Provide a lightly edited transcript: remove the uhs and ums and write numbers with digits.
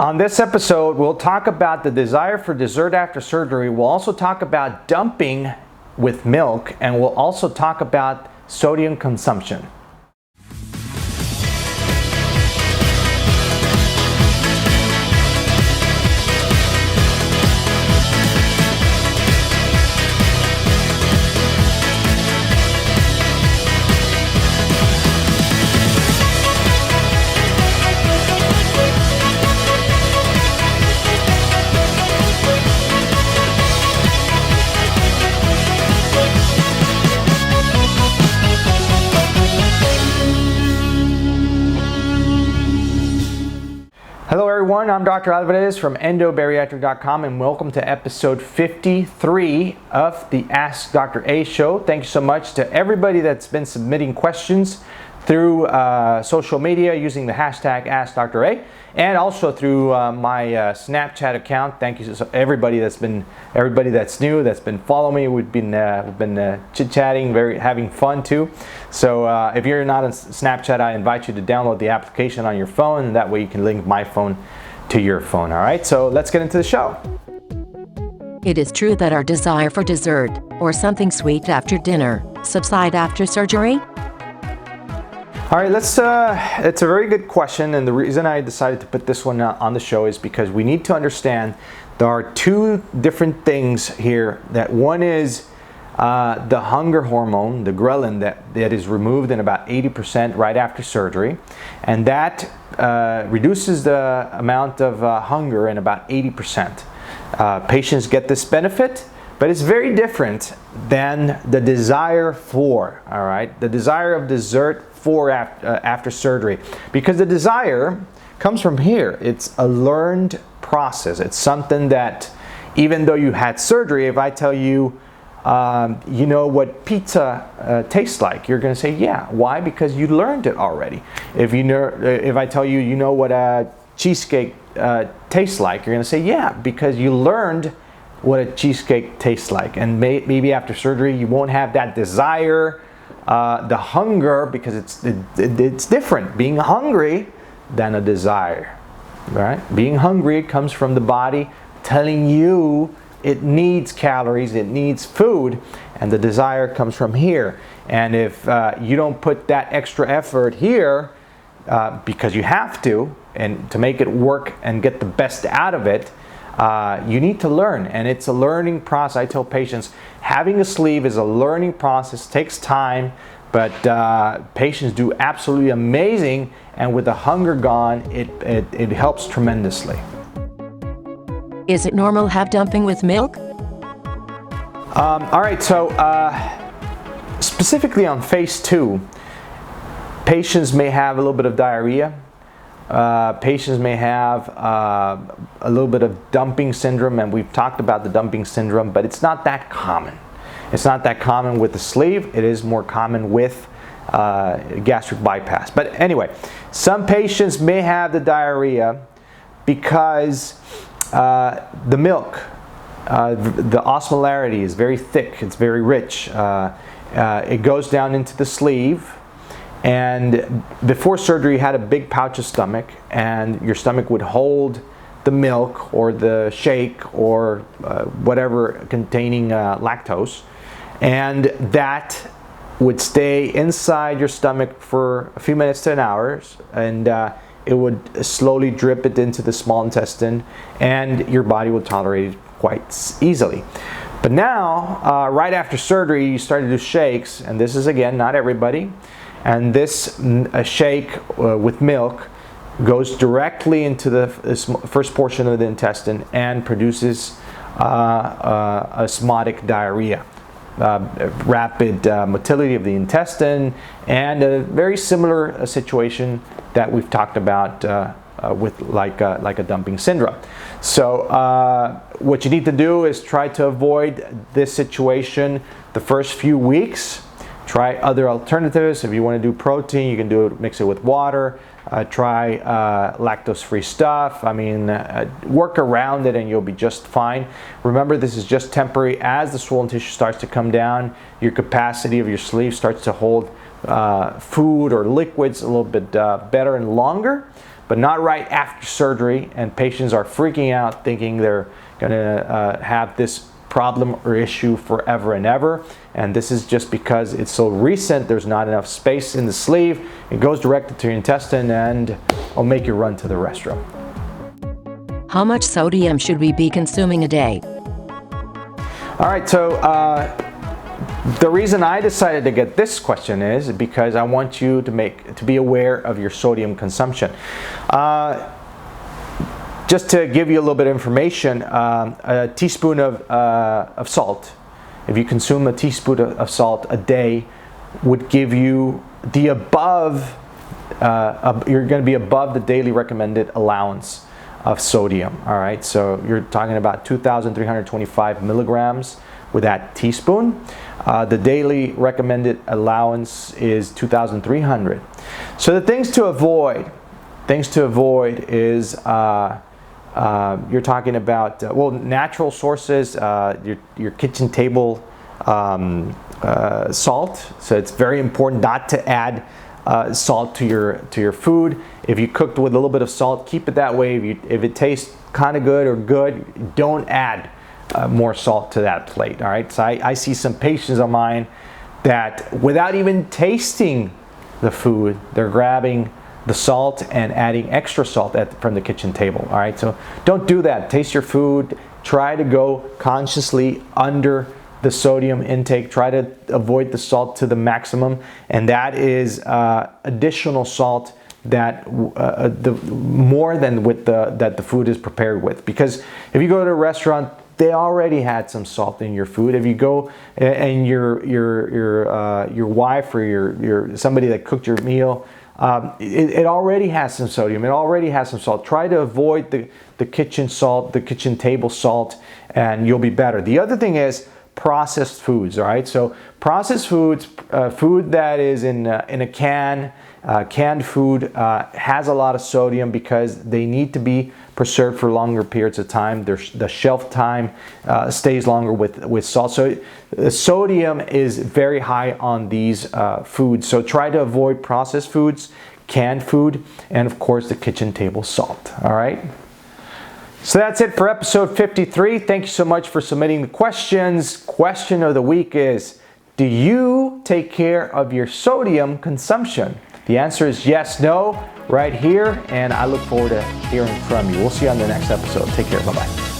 On this episode, we'll talk about the desire for dessert after surgery. We'll also talk about dumping with milk, and we'll also talk about sodium consumption. Hello everyone, I'm Dr. Alvarez from Endobariatric.com and welcome to episode 53 of the Ask Dr. A show. Thank you so much to everybody that's been submitting questions through social media using the hashtag AskDrA and also through my Snapchat account. Thank you to everybody that's new, that's been following me. We've been chit-chatting, having fun too. So if you're not on Snapchat, I invite you to download the application on your phone, and that way you can link my phone to your phone. All right, so let's get into the show. It is true that our desire for dessert or something sweet after dinner subside after surgery? All right, it's a very good question, and the reason I decided to put this one on the show is because we need to understand there are two different things here. That one is the hunger hormone, the ghrelin, that is removed in about 80% right after surgery, and that reduces the amount of hunger in about 80%. Patients get this benefit, but it's very different than the desire for, all right? The desire of dessert for after surgery, because the desire comes from here. It's a learned process. It's something that even though you had surgery, if I tell you, you know what pizza tastes like, you're going to say, yeah. Why? Because you learned it already. If I tell you, you know what a cheesecake tastes like, you're going to say, yeah, because you learned what a cheesecake tastes like. And maybe after surgery, you won't have that desire, the hunger, because it's different being hungry than a desire, right? Being hungry comes from the body telling you it needs calories, it needs food, and the desire comes from here. And if you don't put that extra effort here, because you have to, and to make it work and get the best out of it, you need to learn, and it's a learning process. I tell patients having a sleeve is a learning process, takes time, but patients do absolutely amazing, and with the hunger gone, it helps tremendously. Is it normal to have dumping with milk? All right, so specifically on phase 2, patients may have a little bit of diarrhea. Patients may have a little bit of dumping syndrome, and we've talked about the dumping syndrome, but it's not that common. It's not that common with the sleeve. It is more common with gastric bypass. But anyway, some patients may have the diarrhea because the milk, the osmolarity is very thick, it's very rich. It goes down into the sleeve. And before surgery, you had a big pouch of stomach, and your stomach would hold the milk or the shake or whatever containing lactose, and that would stay inside your stomach for a few minutes to an hour, and it would slowly drip it into the small intestine, and your body would tolerate it quite easily. But now, right after surgery, you start to do shakes, and this is, again, not everybody. And this shake with milk goes directly into the first portion of the intestine and produces osmotic diarrhea, rapid motility of the intestine, and a very similar situation that we've talked about with like a dumping syndrome. So what you need to do is try to avoid this situation the first few weeks. Try other alternatives. If you want to do protein, you can mix it with water. Try lactose-free stuff. I mean, work around it and you'll be just fine. Remember, this is just temporary. As the swollen tissue starts to come down, your capacity of your sleeve starts to hold food or liquids a little bit better and longer. but not right after surgery, and patients are freaking out thinking they're going to have this problem or issue forever and ever. And this is just because it's so recent, there's not enough space in the sleeve. It goes directly to your intestine and will make you run to the restroom. How much sodium should we be consuming a day? All right, so the reason I decided to get this question is because I want you to be aware of your sodium consumption. Just to give you a little bit of information, a teaspoon of salt, if you consume a teaspoon of salt a day, would give you the above, you're going to be above the daily recommended allowance of sodium. All right, so you're talking about 2,325 milligrams with that teaspoon. The daily recommended allowance is 2,300. So the things to avoid is you're talking about well, natural sources, your kitchen table salt. So it's very important not to add salt to your food. If you cooked with a little bit of salt, keep it that way. If it tastes kind of good or good, don't add more salt to that plate. All right. So I see some patients of mine that without even tasting the food, they're grabbing the salt and adding extra salt from the kitchen table. All right, so don't do that. Taste your food. Try to go consciously under the sodium intake. Try to avoid the salt to the maximum, and that is additional salt that more than with that the food is prepared with. Because if you go to a restaurant, they already had some salt in your food. If you go and your wife or your somebody that cooked your meal, it already has some sodium. It already has some salt. Try to avoid the kitchen salt, the kitchen table salt, and you'll be better. The other thing is processed foods. All right, so processed foods, food that is in a can, canned food has a lot of sodium because they need to be preserved for longer periods of time. The shelf time stays longer with salt. So sodium is very high on these foods. So try to avoid processed foods, canned food, and of course the kitchen table salt. All right. So that's it for episode 53. Thank you so much for submitting the questions. Question of the week is, do you take care of your sodium consumption? The answer is yes, no, right here, and I look forward to hearing from you. We'll see you on the next episode. Take care. Bye-bye.